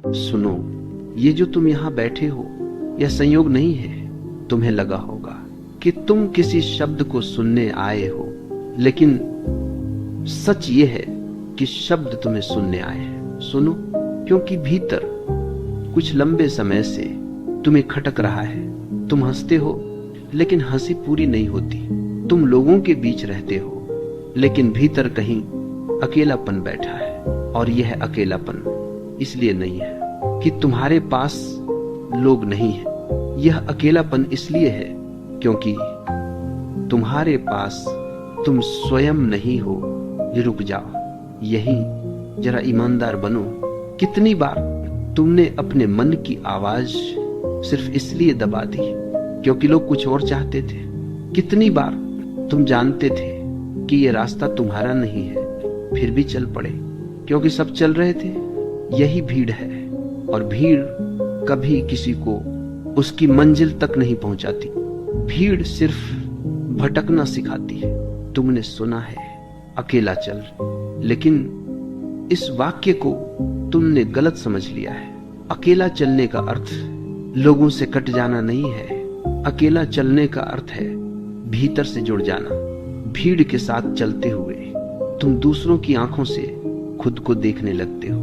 सुनो, ये जो तुम यहाँ बैठे हो यह संयोग नहीं है। तुम्हें लगा होगा कि तुम किसी शब्द को सुनने आए हो, लेकिन सच ये है कि शब्द तुम्हें सुनने आए हैं। सुनो, क्योंकि भीतर कुछ लंबे समय से तुम्हें खटक रहा है। तुम हंसते हो लेकिन हंसी पूरी नहीं होती। तुम लोगों के बीच रहते हो लेकिन भीतर कहीं अकेलापन बैठा है। और यह अकेलापन इसलिए नहीं है कि तुम्हारे पास लोग नहीं है, यह अकेलापन इसलिए है क्योंकि तुम्हारे पास तुम स्वयं नहीं हो। रुक जाओ, यही जरा ईमानदार बनो। कितनी बार तुमने अपने मन की आवाज सिर्फ इसलिए दबा दी क्योंकि लोग कुछ और चाहते थे। कितनी बार तुम जानते थे कि यह रास्ता तुम्हारा नहीं है, फिर भी चल पड़े क्योंकि सब चल रहे थे। यही भीड़ है, और भीड़ कभी किसी को उसकी मंजिल तक नहीं पहुंचाती। भीड़ सिर्फ भटकना सिखाती है। तुमने सुना है अकेला चल, लेकिन इस वाक्य को तुमने गलत समझ लिया है। अकेला चलने का अर्थ लोगों से कट जाना नहीं है। अकेला चलने का अर्थ है भीतर से जुड़ जाना। भीड़ के साथ चलते हुए तुम दूसरों की आंखों से खुद को देखने लगते हो।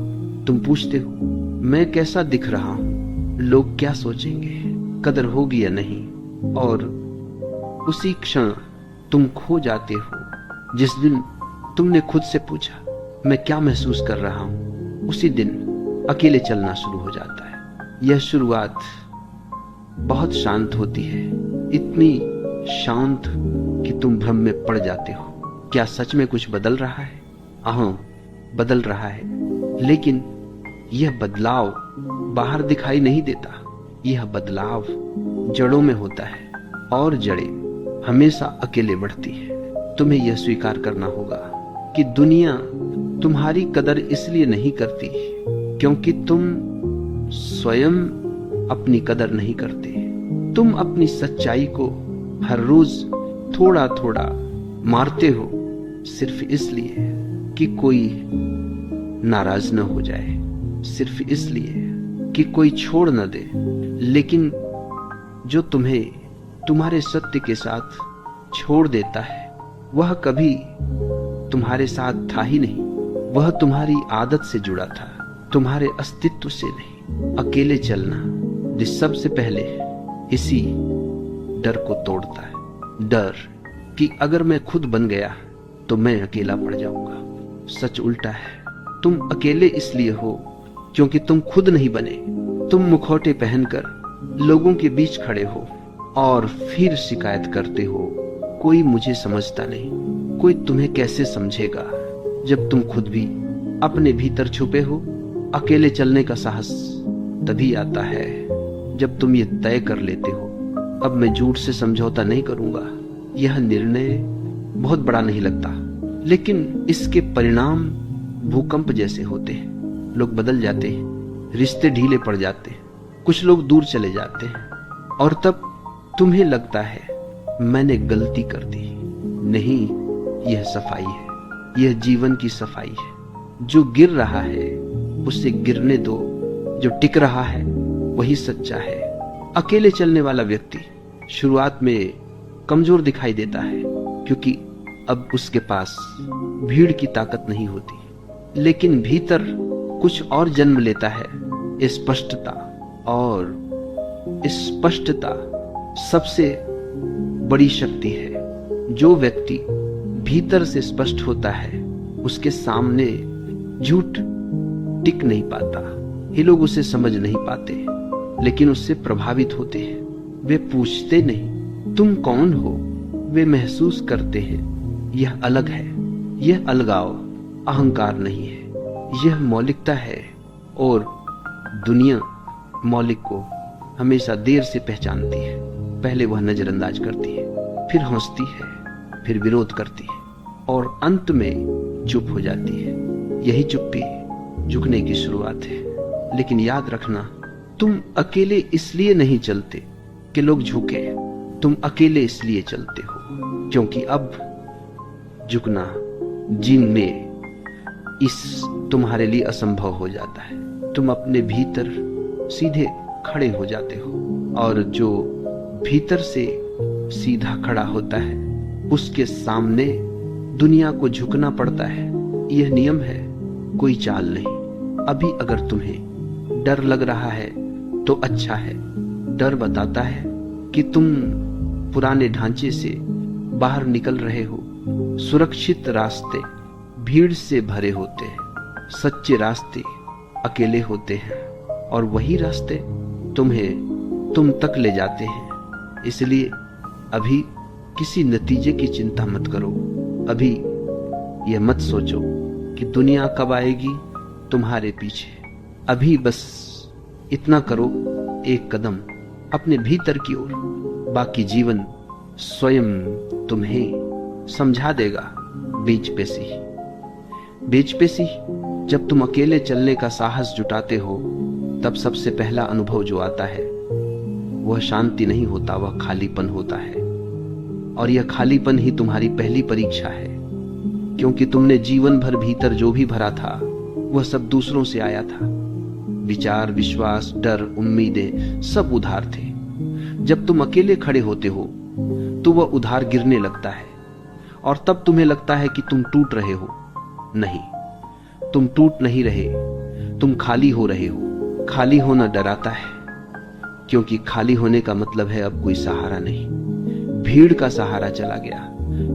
तुम पूछते हो, मैं कैसा दिख रहा हूं, लोग क्या सोचेंगे, कदर होगी या नहीं। और उसी क्षण तुम खो जाते हो। जिस दिन तुमने खुद से पूछा मैं क्या महसूस कर रहा हूं, उसी दिन अकेले चलना शुरू हो जाता है। यह शुरुआत बहुत शांत होती है, इतनी शांत कि तुम भ्रम में पड़ जाते हो। क्या सच में कुछ बदल रहा है? हाँ, बदल रहा है, लेकिन यह बदलाव बाहर दिखाई नहीं देता। यह बदलाव जड़ों में होता है, और जड़ें हमेशा अकेले बढ़ती है। तुम्हें यह स्वीकार करना होगा कि दुनिया तुम्हारी कदर इसलिए नहीं करती क्योंकि तुम स्वयं अपनी कदर नहीं करते। तुम अपनी सच्चाई को हर रोज थोड़ा थोड़ा मारते हो, सिर्फ इसलिए कि कोई नाराज न हो जाए, सिर्फ इसलिए कि कोई छोड़ न दे। लेकिन जो तुम्हें तुम्हारे सत्य के साथ छोड़ देता है वह कभी तुम्हारे साथ था ही नहीं। वह तुम्हारी आदत से जुड़ा था, तुम्हारे अस्तित्व से नहीं। अकेले चलना सबसे पहले इसी डर को तोड़ता है। डर कि अगर मैं खुद बन गया तो मैं अकेला पड़ जाऊंगा। सच उल्टा है, तुम अकेले इसलिए हो क्योंकि तुम खुद नहीं बने। तुम मुखौटे पहनकर लोगों के बीच खड़े हो और फिर शिकायत करते हो, कोई मुझे समझता नहीं। कोई तुम्हें कैसे समझेगा जब तुम खुद भी अपने भीतर छुपे हो। अकेले चलने का साहस तभी आता है जब तुम ये तय कर लेते हो, अब मैं झूठ से समझौता नहीं करूंगा। यह निर्णय बहुत बड़ा नहीं लगता, लेकिन इसके परिणाम भूकंप जैसे होते हैं। लोग बदल जाते हैं, रिश्ते ढीले पड़ जाते हैं, कुछ लोग दूर चले जाते हैं, और तब तुम्हें लगता है मैंने गलती कर दी। नहीं, यह सफाई है, यह जीवन की सफाई है। जो गिर रहा है उसे गिरने दो, जो टिक रहा है वही सच्चा है। अकेले चलने वाला व्यक्ति शुरुआत में कमजोर दिखाई देता है क्योंकि अब उसके पास भीड़ की ताकत नहीं होती, लेकिन भीतर कुछ और जन्म लेता है, स्पष्टता। और स्पष्टता सबसे बड़ी शक्ति है। जो व्यक्ति भीतर से स्पष्ट होता है उसके सामने झूठ टिक नहीं पाता। ये लोग उसे समझ नहीं पाते, लेकिन उससे प्रभावित होते हैं। वे पूछते नहीं तुम कौन हो, वे महसूस करते हैं यह अलग है। यह अलगाव अहंकार नहीं है, यह मौलिकता है। और दुनिया मौलिक को हमेशा देर से पहचानती है। पहले वह नजरअंदाज करती है, फिर हंसती है, फिर विरोध करती है, और अंत में चुप हो जाती है। यही चुप्पी झुकने की शुरुआत है। लेकिन याद रखना, तुम अकेले इसलिए नहीं चलते कि लोग झुके, तुम अकेले इसलिए चलते हो क्योंकि अब झुकना जीन में इस तुम्हारे लिए असंभव हो जाता है। तुम अपने भीतर सीधे खड़े हो जाते हो, और जो भीतर से सीधा खड़ा होता है उसके सामने दुनिया को झुकना पड़ता है। यह नियम है, कोई चाल नहीं। अभी अगर तुम्हें डर लग रहा है तो अच्छा है। डर बताता है कि तुम पुराने ढांचे से बाहर निकल रहे हो। सुरक्षित रास्ते भीड़ से भरे होते हैं, सच्चे रास्ते अकेले होते हैं, और वही रास्ते तुम्हें तुम तक ले जाते हैं। इसलिए अभी किसी नतीजे की चिंता मत करो। अभी यह मत सोचो कि दुनिया कब आएगी तुम्हारे पीछे। अभी बस इतना करो, एक कदम अपने भीतर की ओर। बाकी जीवन स्वयं तुम्हें समझा देगा। बीच पे से जब तुम अकेले चलने का साहस जुटाते हो, तब सबसे पहला अनुभव जो आता है वह शांति नहीं होता, वह खालीपन होता है। और यह खालीपन ही तुम्हारी पहली परीक्षा है, क्योंकि तुमने जीवन भर भीतर जो भी भरा था वह सब दूसरों से आया था। विचार, विश्वास, डर, उम्मीदें सब उधार थे। जब तुम अकेले खड़े होते हो तो वह उधार गिरने लगता है, और तब तुम्हें लगता है कि तुम टूट रहे हो। नहीं, तुम टूट नहीं रहे, तुम खाली हो रहे हो। खाली होना डराता है, क्योंकि खाली होने का मतलब है अब कोई सहारा नहीं। भीड़ का सहारा चला गया,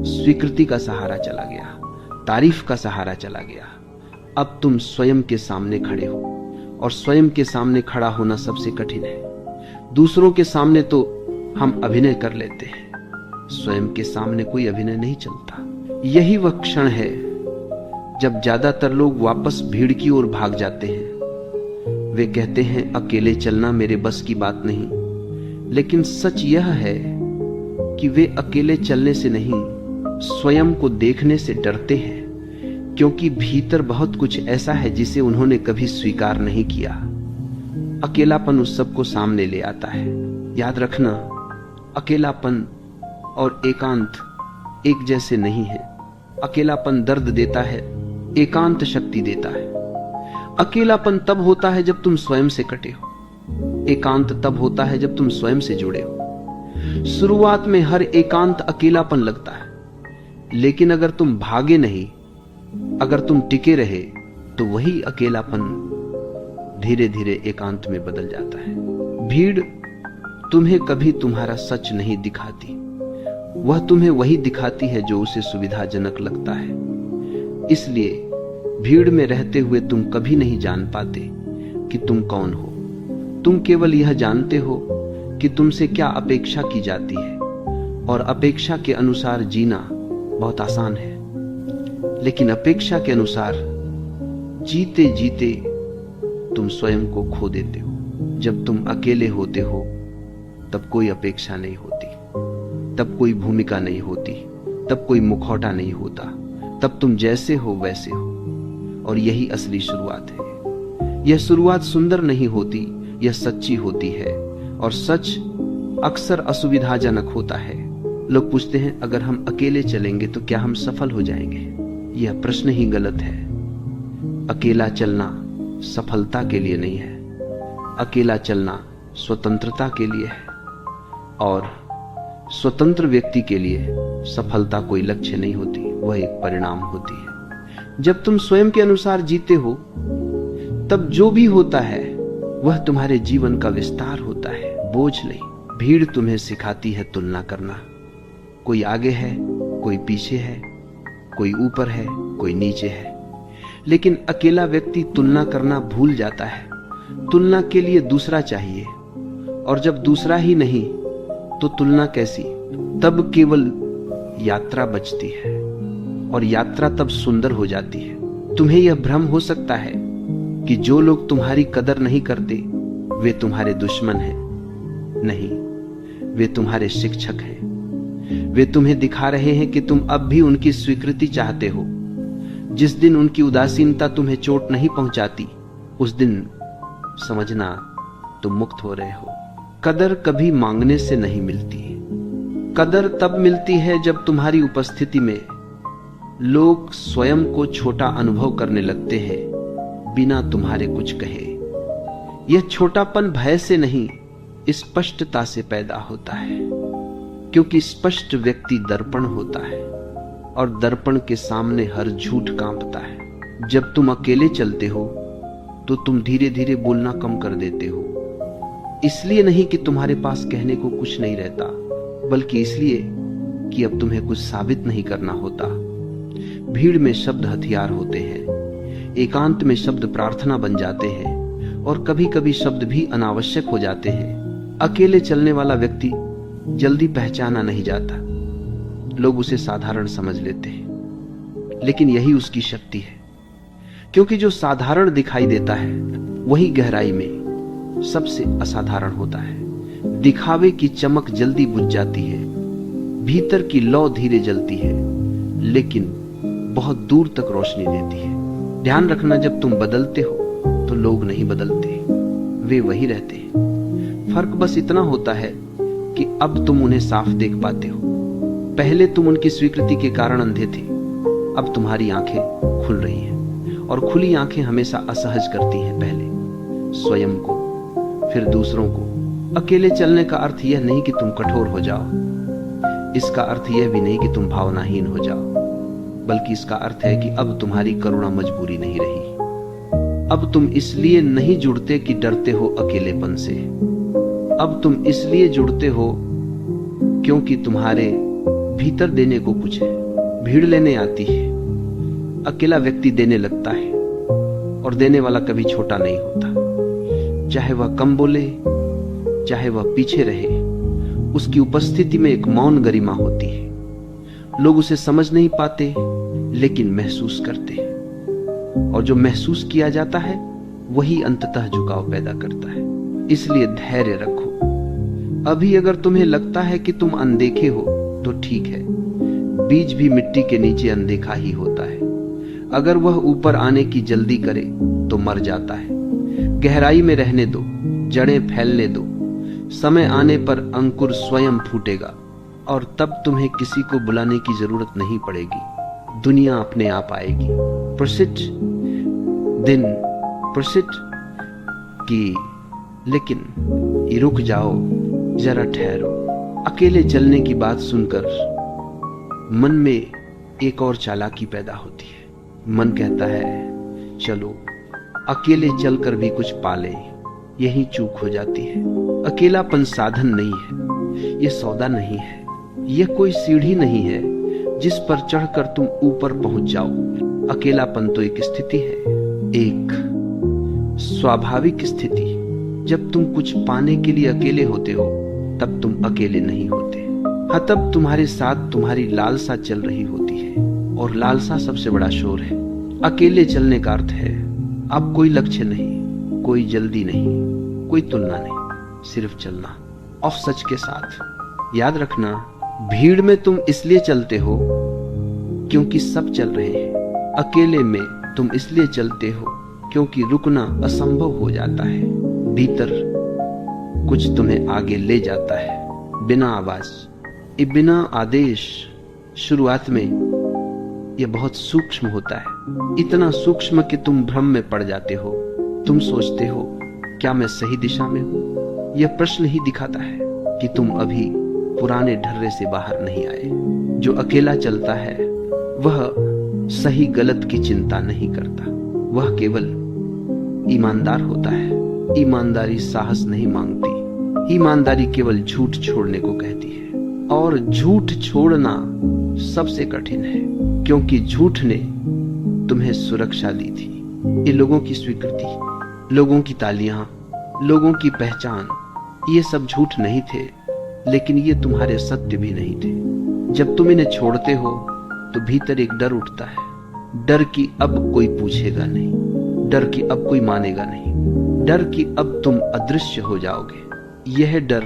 स्वीकृति का सहारा चला गया, तारीफ का सहारा चला गया। अब तुम स्वयं के सामने खड़े हो, और स्वयं के सामने खड़ा होना सबसे कठिन है। दूसरों के सामने तो हम अभिनय कर लेते हैं, स्वयं के सामने कोई अभिनय नहीं चलता। यही वह क्षण है जब ज्यादातर लोग वापस भीड़ की ओर भाग जाते हैं। वे कहते हैं अकेले चलना मेरे बस की बात नहीं, लेकिन सच यह है कि वे अकेले चलने से नहीं, स्वयं को देखने से डरते हैं, क्योंकि भीतर बहुत कुछ ऐसा है जिसे उन्होंने कभी स्वीकार नहीं किया। अकेलापन उस सब को सामने ले आता है। याद रखना, अकेलापन और एकांत एक जैसे नहीं है। अकेलापन दर्द देता है, एकांत शक्ति देता है। अकेलापन तब होता है जब तुम स्वयं से कटे हो, एकांत तब होता है जब तुम स्वयं से जुड़े हो। शुरुआत में हर एकांत अकेलापन लगता है, लेकिन अगर तुम भागे नहीं, अगर तुम टिके रहे, तो वही अकेलापन धीरे धीरे एकांत में बदल जाता है। भीड़ तुम्हें कभी तुम्हारा सच नहीं दिखाती, वह तुम्हें वही दिखाती है जो उसे सुविधाजनक लगता है। इसलिए भीड़ में रहते हुए तुम कभी नहीं जान पाते कि तुम कौन हो। तुम केवल यह जानते हो कि तुमसे क्या अपेक्षा की जाती है, और अपेक्षा के अनुसार जीना बहुत आसान है। लेकिन अपेक्षा के अनुसार जीते जीते तुम स्वयं को खो देते हो। जब तुम अकेले होते हो तब कोई अपेक्षा नहीं होती, तब कोई भूमिका नहीं होती, तब कोई मुखौटा नहीं होता, तब तुम जैसे हो वैसे हो। और यही असली शुरुआत है। यह शुरुआत सुंदर नहीं होती, यह सच्ची होती है, और सच अक्सर असुविधाजनक होता है। लोग पूछते हैं अगर हम अकेले चलेंगे तो क्या हम सफल हो जाएंगे? यह प्रश्न ही गलत है। अकेला चलना सफलता के लिए नहीं है, अकेला चलना स्वतंत्रता के लिए है, और स्वतंत्र व्यक्ति के लिए सफलता कोई लक्ष्य नहीं होती, वह एक परिणाम होती है। जब तुम स्वयं के अनुसार जीते हो, तब जो भी होता है वह तुम्हारे जीवन का विस्तार होता है, बोझ नहीं। भीड़ तुम्हें सिखाती है तुलना करना। कोई आगे है, कोई पीछे है, कोई ऊपर है, कोई नीचे है। लेकिन अकेला व्यक्ति तुलना करना भूल जाता है। तुलना के लिए दूसरा चाहिए, और जब दूसरा ही नहीं तो तुलना कैसी? तब केवल यात्रा बचती है, और यात्रा तब सुंदर हो जाती है। तुम्हें यह भ्रम हो सकता है कि जो लोग तुम्हारी कदर नहीं करते वे तुम्हारे दुश्मन हैं। नहीं, वे तुम्हारे शिक्षक हैं। वे तुम्हें दिखा रहे हैं कि तुम अब भी उनकी स्वीकृति चाहते हो। जिस दिन उनकी उदासीनता तुम्हें चोट नहीं पहुंचाती, उस दिन समझना तुम मुक्त हो रहे हो। कदर कभी मांगने से नहीं मिलती। कदर तब मिलती है जब तुम्हारी उपस्थिति में लोग स्वयं को छोटा अनुभव करने लगते हैं, बिना तुम्हारे कुछ कहे। यह छोटापन भय से नहीं, स्पष्टता से पैदा होता है, क्योंकि स्पष्ट व्यक्ति दर्पण होता है और दर्पण के सामने हर झूठ कांपता है। जब तुम अकेले चलते हो तो तुम धीरे धीरे बोलना कम कर देते हो, इसलिए नहीं कि तुम्हारे पास कहने को कुछ नहीं रहता, बल्कि इसलिए कि अब तुम्हें कुछ साबित नहीं करना होता। भीड़ में शब्द हथियार होते हैं, एकांत में शब्द प्रार्थना बन जाते हैं और कभी कभी शब्द भी अनावश्यक हो जाते हैं। अकेले चलने वाला व्यक्ति जल्दी पहचाना नहीं जाता, लोग उसे साधारण समझ लेते हैं, लेकिन यही उसकी शक्ति है, क्योंकि जो साधारण दिखाई देता है वही गहराई में सबसे असाधारण होता है। दिखावे की चमक जल्दी बुझ जाती है, भीतर की लौ धीरे जलती है, लेकिन बहुत दूर तक रोशनी देती है। ध्यान रखना, जब तुम बदलते हो तो लोग नहीं बदलते, वे वही रहते हैं। फर्क बस इतना होता है कि अब तुम उन्हें साफ देख पाते हो। पहले तुम उनकी स्वीकृति के कारण अंधे थे, अब तुम्हारी आंखें खुल रही हैं, और खुली आंखें हमेशा असहज करती हैं, पहले स्वयं को, फिर दूसरों को। अकेले चलने का अर्थ यह नहीं कि तुम कठोर हो जाओ, इसका अर्थ यह भी नहीं कि तुम भावनाहीन हो जाओ, बल्कि इसका अर्थ है कि अब तुम्हारी करुणा मजबूरी नहीं रही। अब तुम इसलिए नहीं जुड़ते कि डरते हो अकेलेपन से, अब तुम इसलिए जुड़ते हो क्योंकि तुम्हारे भीतर देने को कुछ है। भीड़ लेने आती है, अकेला व्यक्ति देने लगता है, और देने वाला कभी छोटा नहीं होता। चाहे वह कम बोले, चाहे वह पीछे रहे, उसकी उपस्थिति में एक मौन गरिमा होती है। लोग उसे समझ नहीं पाते, लेकिन महसूस करते हैं, और जो महसूस किया जाता है वही अंततः झुकाव पैदा करता है। इसलिए धैर्य रखो। अभी अगर तुम्हें लगता है कि तुम अनदेखे हो तो ठीक है, बीज भी मिट्टी के नीचे अनदेखा ही होता है। अगर वह ऊपर आने की जल्दी करे तो मर जाता है। गहराई में रहने दो, जड़ें फैलने दो, समय आने पर अंकुर स्वयं फूटेगा, और तब तुम्हें किसी को बुलाने की जरूरत नहीं पड़ेगी, दुनिया अपने आप आएगी। प्रसिद्ध दिन प्रसिद्ध की, लेकिन ये रुक जाओ, जरा ठहरो। अकेले चलने की बात सुनकर मन में एक और चालाकी पैदा होती है। मन कहता है चलो अकेले चलकर भी कुछ पाले, यही चूक हो जाती है। अकेलापन साधन नहीं है, यह सौदा नहीं है, यह कोई सीढ़ी नहीं है जिस पर चढ़कर तुम ऊपर पहुंच जाओ। अकेलापन तो एक स्थिति है, एक स्वाभाविक स्थिति। जब तुम कुछ पाने के लिए अकेले होते हो तब तुम अकेले नहीं होते। हाँ, तब तुम्हारे साथ तुम्हारी लालसा चल रही होती है, और लालसा सबसे बड़ा शोर है। अकेले चलने का अर्थ है अब कोई लक्ष्य नहीं, कोई जल्दी नहीं, कोई तुलना नहीं, सिर्फ चलना और सच के साथ। याद रखना, भीड़ में तुम इसलिए चलते हो क्योंकि सब चल रहे हैं। अकेले में तुम इसलिए चलते हो क्योंकि रुकना असंभव हो जाता है। भीतर कुछ तुम्हें आगे ले जाता है, बिना आवाज, बिना आदेश। शुरुआत में यह बहुत सूक्ष्म होता है, इतना सूक्ष्म कि तुम भ्रम में पड़ जाते हो। तुम सोचते हो क्या मैं सही दिशा में हूं? यह प्रश्न ही दिखाता है कि तुम अभी पुराने ढर्रे से बाहर नहीं आए। जो अकेला चलता है वह सही गलत की चिंता नहीं करता, वह केवल ईमानदार होता है। ईमानदारी साहस नहीं मांगती, ईमानदारी केवल झूठ छोड़ने को कहती है, और झूठ छोड़ना सबसे कठिन है, क्योंकि झूठ ने तुम्हें सुरक्षा दी थी। ये लोगों की स्वीकृति, लोगों की तालियां, लोगों की पहचान, ये सब झूठ नहीं थे, लेकिन ये तुम्हारे सत्य भी नहीं थे। जब तुम इन्हें छोड़ते हो तो भीतर एक डर उठता है, डर कि अब कोई पूछेगा नहीं, डर कि अब कोई मानेगा नहीं, डर कि अब तुम अदृश्य हो जाओगे। यह डर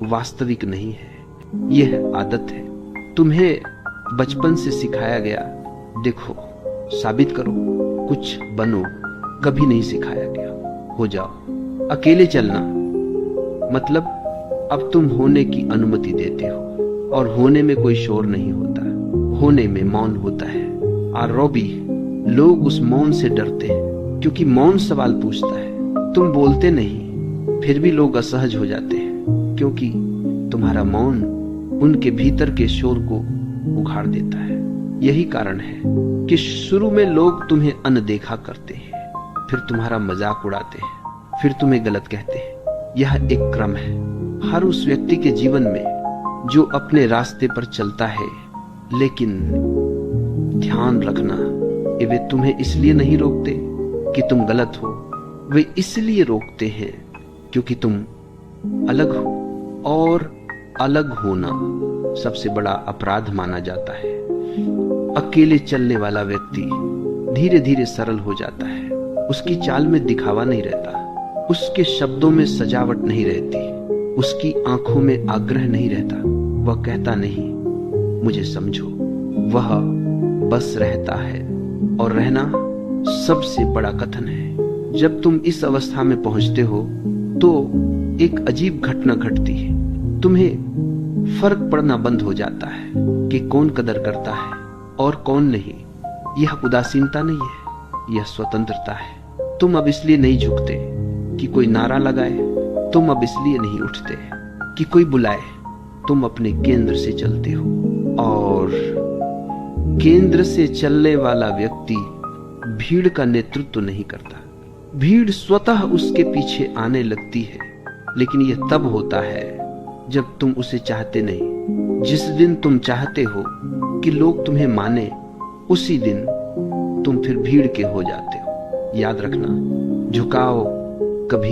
वास्तविक नहीं है, यह आदत है। तुम्हें बचपन से सिखाया गया, देखो, साबित करो, कुछ बनो, कभी नहीं सिखाया गया हो जाओ। अकेले चलना मतलब अब तुम होने की अनुमति देते हो, और होने में कोई शोर नहीं होता, होने में मौन होता है। और रोबी, लोग उस मौन से डरते हैं, क्योंकि मौन सवाल पूछता है, तुम बोलते नहीं, फिर भी लोग असहज हो जाते हैं, क्योंकि तुम्हारा मौन उनके भीतर के शोर को उखाड़ देता है। यही कारण है कि शुरू में लोग तुम्हें अनदेखा करते हैं, फिर तुम्हारा मजाक उड़ाते हैं, फिर तुम्हें गलत कहते हैं। यह एक क्रम है हर उस व्यक्ति के जीवन में जो अपने रास्ते पर चलता है। लेकिन ध्यान रखना, वे तुम्हें इसलिए नहीं रोकते कि तुम गलत हो, वे इसलिए रोकते हैं क्योंकि तुम अलग हो, और अलग होना सबसे बड़ा अपराध माना जाता है। अकेले चलने वाला व्यक्ति धीरे धीरे सरल हो जाता है। उसकी चाल में दिखावा नहीं रहता, उसके शब्दों में सजावट नहीं रहती, उसकी आंखों में आग्रह नहीं रहता। वह कहता नहीं मुझे समझो, वह बस रहता है, और रहना सबसे बड़ा कथन है। जब तुम इस अवस्था में पहुंचते हो तो एक अजीब घटना घटती है। तुम्हें फर्क पड़ना बंद हो जाता है कि कौन कदर करता है और कौन नहीं। यह उदासीनता नहीं है, यह स्वतंत्रता है। तुम अब इसलिए नहीं झुकते कि कोई नारा लगाए, तुम अब इसलिए नहीं उठते कि कोई बुलाए। तुम अपने केंद्र से चलते हो, और केंद्र से चलने वाला व्यक्ति भीड़ का नेतृत्व नहीं करता। भीड़ स्वतः उसके पीछे आने लगती है, लेकिन यह तब होता है जब तुम उसे चाहते नहीं। जिस दिन तुम चाहते हो कि लोग तुम्हें माने, उसी दिन तुम फिर भीड़ के हो जाते हो। याद रखना, झुकाव कभी